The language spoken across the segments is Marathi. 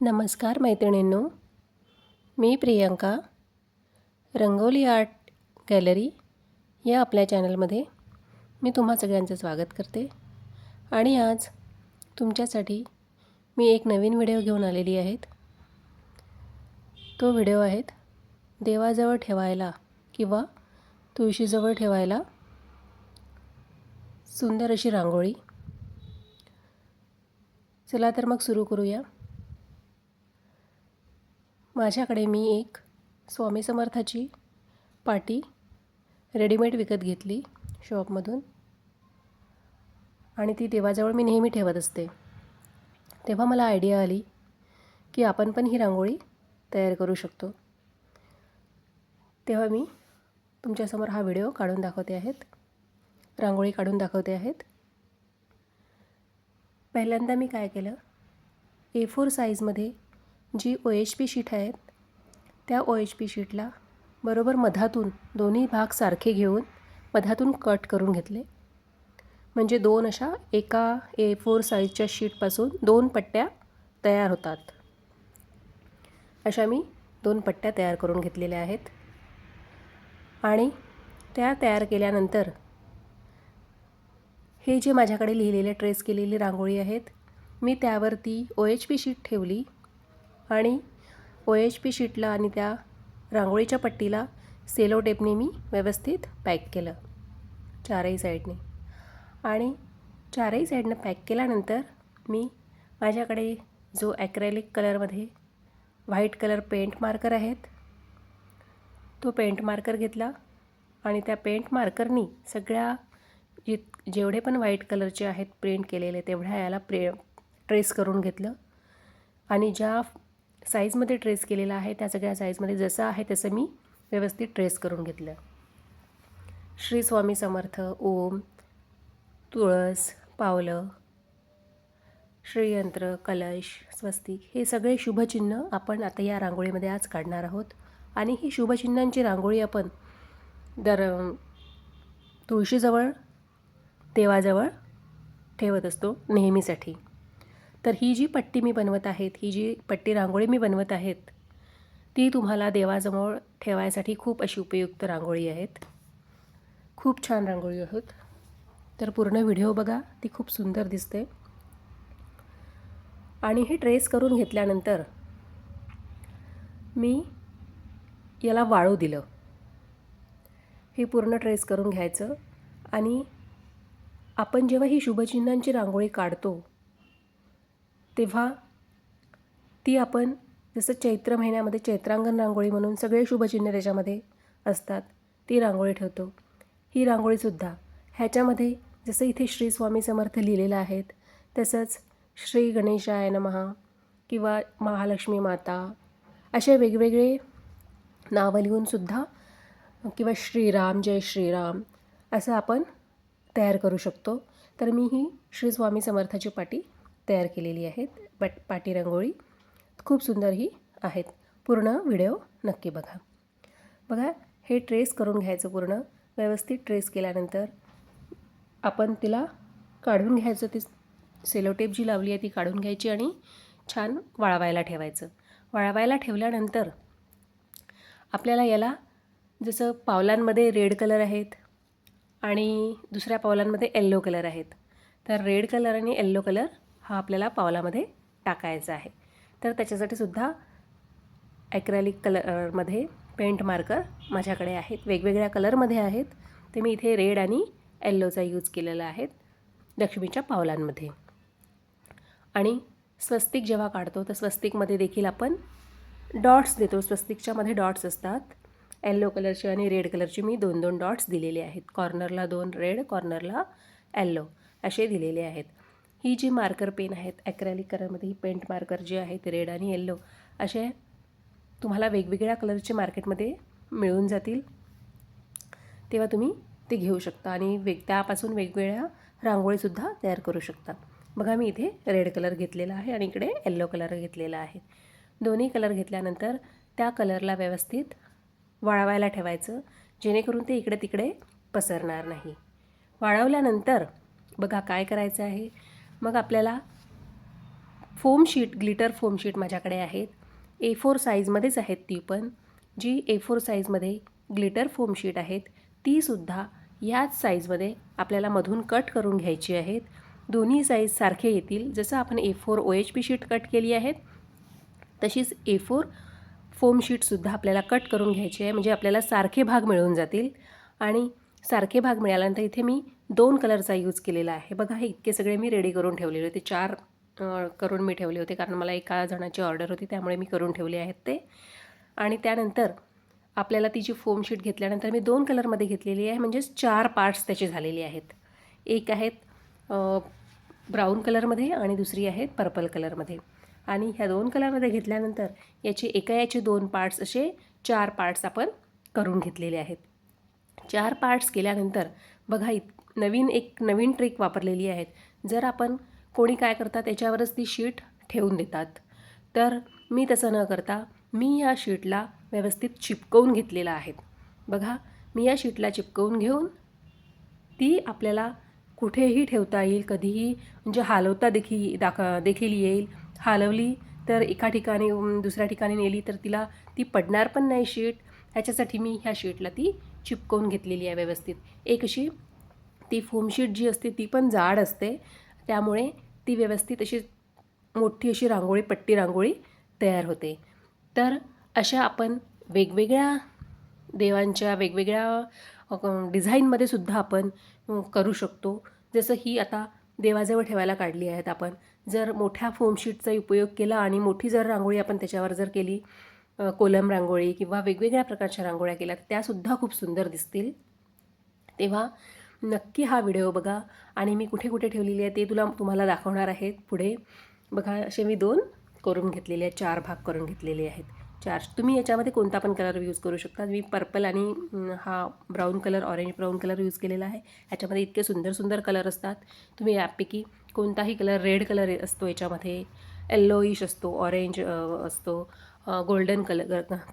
नमस्कार मैत्रिणींनो, मी प्रियंका रंगोली आर्ट गॅलरी या आपल्या चॅनलमध्ये मी तुम्हा सगळ्यांचं स्वागत करते। आणि आज तुमच्यासाठी मी एक नवीन व्हिडिओ घेऊन आलेली आहे। तो व्हिडिओ आहे देवाजवळ ठेवायला किंवा तुळशीजवळ ठेवायला सुंदर अशी रांगोळी। चला तर मग सुरू करूया। माझ्याकडे मी एक स्वामी समर्थाची पाटी रेडीमेड विकत घेतली शॉपमधून आणि ती देवाजवळ मी नेहमी ठेवत असते। तेव्हा मला आयडिया आली की आपण पण ही रांगोळी तयार करू शकतो। तेव्हा मी तुमच्यासमोर हा व्हिडिओ काढून दाखवते आहेत, रांगोळी काढून दाखवते आहेत। पहिल्यांदा मी काय केलं, A4 साईजमध्ये जी OHP शीट आहे त्या OHP शीटला बरोबर मधातून दोन्ही भाग सारखे घेऊन मधातून कट करून घेतले। म्हणजे दोन अशा एका A4 साईजच्या शीटपासून दोन पट्ट्या तयार होतात। अशा मी दोन पट्ट्या तयार करून घेतलेल्या आहेत। आणि त्या तयार केल्यानंतर हे जे माझ्याकडे लिहिलेले ट्रेस केलेली रांगोळी आहेत, मी त्यावरती OHP शीट ठेवली आणि OHP शीटला आणि त्या रांगोळीच्या पट्टीला सेलो टेपने मी व्यवस्थित पॅक केलं चारही साईडने। आणि चारही साईडने पॅक केल्यानंतर मी माझ्याकडे जो ॲक्रेलिक कलरमध्ये व्हाईट कलर पेंट मार्कर आहेत तो पेंट मार्कर घेतला आणि त्या पेंट मार्करनी सगळ्या जेवढे पण व्हाईट कलरचे आहेत प्रिंट केलेले तेवढ्या याला ट्रेस करून घेतलं। आणि ज्या साईजमध्ये ट्रेस केलेला आहे त्या सगळ्या साईजमध्ये जसं आहे तसं मी व्यवस्थित ट्रेस करून घेतलं। श्री स्वामी समर्थ, ओम, तुळस, पावलं, श्रीयंत्र, कलश, स्वस्तिक हे सगळे शुभचिन्ह आपण आता या रांगोळीमध्ये आज काढणार आहोत। आणि ही शुभचिन्हांची रांगोळी आपण तुळशीजवळ देवाजवळ ठेवत असतो नेहमीसाठी। तर ही जी पट्टी मी बनवत आहेत, ही जी पट्टी रांगोळी मी बनवत आहेत ती तुम्हाला देवाजवळ ठेवायसाठी खूप अशी उपयुक्त रांगोळी आहेत। खूप छान रांगोळी आहेत। तर पूर्ण व्हिडिओ बघा, ती खूप सुंदर दिसते। आणि हे ट्रेस करून घेतल्यानंतर मी याला वाळू दिलं। हे पूर्ण ट्रेस करून घ्यायचं आणि आपण जेव्हा ही शुभचिन्हांची रांगोळी काढतो तेव्हा ती आपण जसं चैत्र महिन्यामध्ये चैत्रांगण रांगोळी म्हणून सगळे शुभचिन्ह त्याच्यामध्ये असतात, ती रांगोळी ठेवतो। ही रांगोळीसुद्धा ह्याच्यामध्ये जसं इथे श्री स्वामी समर्थ लिहिलेलं आहेत तसंच श्री गणेशाय नमः किंवा महालक्ष्मी माता असे वेगवेगळे नावं लिहूनसुद्धा किंवा श्रीराम, जय श्रीराम असं आपण तयार करू शकतो। तर मी ही श्री स्वामी समर्थाची पाटी तयार केलेली आहे, पाटी रांगोळी खूप सुंदर ही आहेत। पूर्ण व्हिडिओ नक्की बघा। बघा, हे ट्रेस करून घ्यायचं, पूर्ण व्यवस्थित ट्रेस केल्यानंतर आपण तिला काढून घ्यायचं। ती सेलोटेप जी लावली आहे ती काढून घ्यायची आणि छान वाळवायला ठेवायचं। वाळवायला ठेवल्यानंतर आपल्याला याला जसं पावलांमध्ये रेड कलर आहेत आणि दुसऱ्या पावलांमध्ये येल्लो कलर आहेत, तर रेड कलर आणि येल्लो कलर हा आपल्याला पावलामध्ये टाकायचा आहे। तर त्याच्यासाठी सुद्धा ॲक्रेलिक कलरमध्ये पेंट मार्कर माझ्याकडे आहेत, वेगवेगळ्या कलरमध्ये आहेत। ते मी इथे रेड आणि येल्लोचा यूज केलेला आहे लक्ष्मीच्या पावलांमध्ये। आणि स्वस्तिक जेव्हा काढतो तर स्वस्तिकमध्ये देखील आपण डॉट्स देतो। स्वस्तिकच्यामध्ये डॉट्स असतात, येल्लो कलरचे आणि रेड कलरचे मी दोन दोन डॉट्स दिलेले आहेत। कॉर्नरला दोन रेड, कॉर्नरला येल्लो असे दिलेले आहेत। ही जी मार्कर पेन आहेत ॲक्रेलिक कलरमध्ये, ही पेंट मार्कर जे आहेत रेड आणि येल्लो असे तुम्हाला वेगवेगळ्या कलरचे मार्केटमध्ये मिळून जातील, तेव्हा तुम्ही ते घेऊ शकता आणि त्यापासून वेगवेगळ्या रांगोळीसुद्धा तयार करू शकता। बघा, मी इथे रेड कलर घेतलेला आहे आणि इकडे येल्लो कलर घेतलेला आहे। दोन्ही कलर घेतल्यानंतर त्या कलरला व्यवस्थित वाळवायला ठेवायचं, जेणेकरून ते इकडे तिकडे पसरणार नाही। वाळवल्यानंतर बघा काय करायचं आहे, मग आपल्याला foam sheet, glitter foam sheet माझ्याकडे आहेत. A4 साईजमध्येच आहेत ती पण. जी A4 साईजमध्ये ग्लिटर फोम शीट आहेत तीसुद्धा याच साईजमध्ये आपल्याला मधून कट करून घ्यायची आहेत. दोन्ही साईज सारखे येतील. जसं आपण A4 OHP शीट कट केली आहे तशीच A4 फोम शीटसुद्धा आपल्याला कट करून घ्यायची आहे, म्हणजे आपल्याला सारखे भाग मिळून जातील. आणि सारखे भाग मिळाल्यानंतर इथे मी 2 कलरचा यूज केलेला आहे. बघा, हे इतके सगळे मी रेडी करून ठेवलेले होते. 4 करून मी ठेवले होते, कारण मला एका जणाची ऑर्डर होती, त्यामुळे मी करून ठेवले आहेत ते. आणि त्यानंतर आपल्याला ती जी फोम शीट घेतल्यानंतर मी 2 कलरमध्ये घेतलेली आहे, म्हणजेच 4 पार्ट्स त्याचे झालेले आहेत. एक आहेत ब्राऊन कलरमध्ये आणि दुसरी आहेत पर्पल कलरमध्ये. आणि ह्या 2 कलरमध्ये घेतल्यानंतर याचे 2 पार्ट्स असे 4 पार्ट्स आपण करून घेतलेले आहेत. 4 पार्ट्स केल्यानंतर बघा, नवीन ट्रिक वापरलेली आहेत. जर आपण कोणी काय करतात त्याच्यावरच ती शीट ठेवून देतात, तर मी तसं न करता मी या शीटला व्यवस्थित चिपकवून घेतलेलं आहे. बघा, मी या शीटला चिपकवून घेऊन ती आपल्याला कुठेही ठेवता येईल, कधीही, म्हणजे हलवता देखील येईल. हलवली तर एका ठिकाणी दुसऱ्या ठिकाणी नेली तर ती पडणार पण नाही शीट. ह्याच्यासाठी मी ह्या शीटला ती चिपकवून घेतलेली आहे व्यवस्थित. एक अशी ती फोम शीट जी असते ती पण जाड असते, त्यामुळे ती व्यवस्थित अशी मोठी अशी पट्टी रांगोळी तयार होते. तर अशा आपण वेगवेगळ्या देवांच्या वेगवेगळ्या डिझाईनमध्ये सुद्धा आपण करू शकतो. जसं ही आता देवाजवळ ठेवायला काढली आहेत आपण. जर मोठ्या फोम शीटचा उपयोग केला आणि मोठी जर रांगोळी आपण त्याच्यावर जर केली, कोलम रांगोळी किंवा वेगवेगळ्या प्रकारच्या रांगोळ्या केल्या, त्यासुद्धा खूप सुंदर दिसतील. तेव्हा नक्की हा व्हिडिओ बघा. आणि मी कुठे कुठे ठेवलेली आहे ते तुम्हाला दाखवणार आहे पुढे. बघा, असे मी 2 करून घेतलेले आहेत, 4 भाग करून घेतलेले आहेत. 4 तुम्ही याच्यामध्ये कोणता पण कलर यूज करू शकता. मी पर्पल आणि हा brown colour, orange brown colour use केलेला आहे. ह्याच्यामध्ये इतके सुंदर सुंदर कलर असतात. तुम्ही यापैकी कोणताही कलर, रेड कलर असतो याच्यामध्ये, येल्लोइश असतो, ऑरेंज असतो, गोल्डन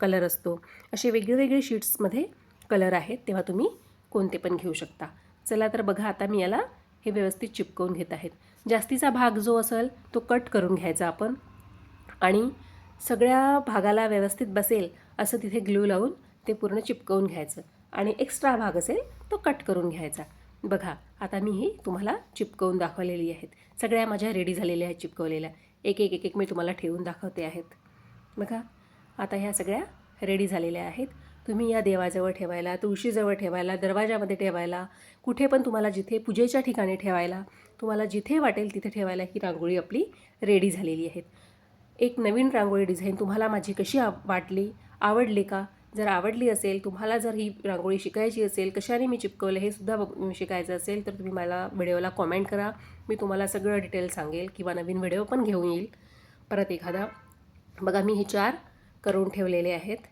कलर असतो. असे वेगवेगळे शीट्समध्ये कलर आहेत, तेव्हा तुम्ही कोणते पण घेऊ शकता. चला तर बघा, आता मी याला हे व्यवस्थित चिपकवून घेत आहेत. जास्तीचा भाग जो असेल तो कट करून घ्यायचा आपण, आणि सगळ्या भागाला व्यवस्थित बसेल असं तिथे ग्लू लावून ते पूर्ण चिपकवून घ्यायचं. आणि एक्स्ट्रा भाग असेल तो कट करून घ्यायचा. बघा, आता मी ही तुम्हाला चिपकवून दाखवलेली आहेत. सगळ्या माझ्या रेडी झालेल्या आहेत चिपकवलेल्या. एक एक मी तुम्हाला ठेवून दाखवते आहेत. बघा, आता ह्या सगळ्या रेडी झालेल्या आहेत. तुम्ही या देवाजवळ ठेवायला, तुळशीजवळ ठेवायला, दरवाजामध्ये ठेवायला, कुठे पण तुम्हाला जिथे पूजेच्या ठिकाणी ठेवायला, तुम्हाला जिथे वाटेल तिथे ठेवायला ही रांगोळी आपली रेडी झालेली आहे. एक नवीन रांगोळी डिझाईन तुम्हाला माझी कशी वाटली, आवडली का? जर आवडली असेल, तुम्हाला जर ही रांगोळी शिकायची असेल, कशाने मी चिपकवलं हे सुद्धा शिकायचं असेल, तर तुम्ही मला व्हिडिओला कॉमेंट करा. मी तुम्हाला सगळं डिटेल सांगेल, किंवा नवीन व्हिडिओ पण घेऊन येईल परत एखादा. बघा, मी हे 4 करून ठेवलेले आहेत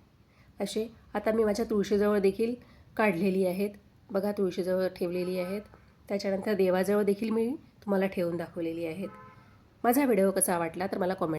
असे. आता मी माझ्या तुळशीजवळ देखील काढलेली आहेत. बघा, तुळशीजवळ ठेवलेली आहेत. त्याच्यानंतर देवाजवळ देखील मी तुम्हाला ठेवून दाखवलेली आहेत. माझा व्हिडिओ कसा वाटला तर मला कॉमेंट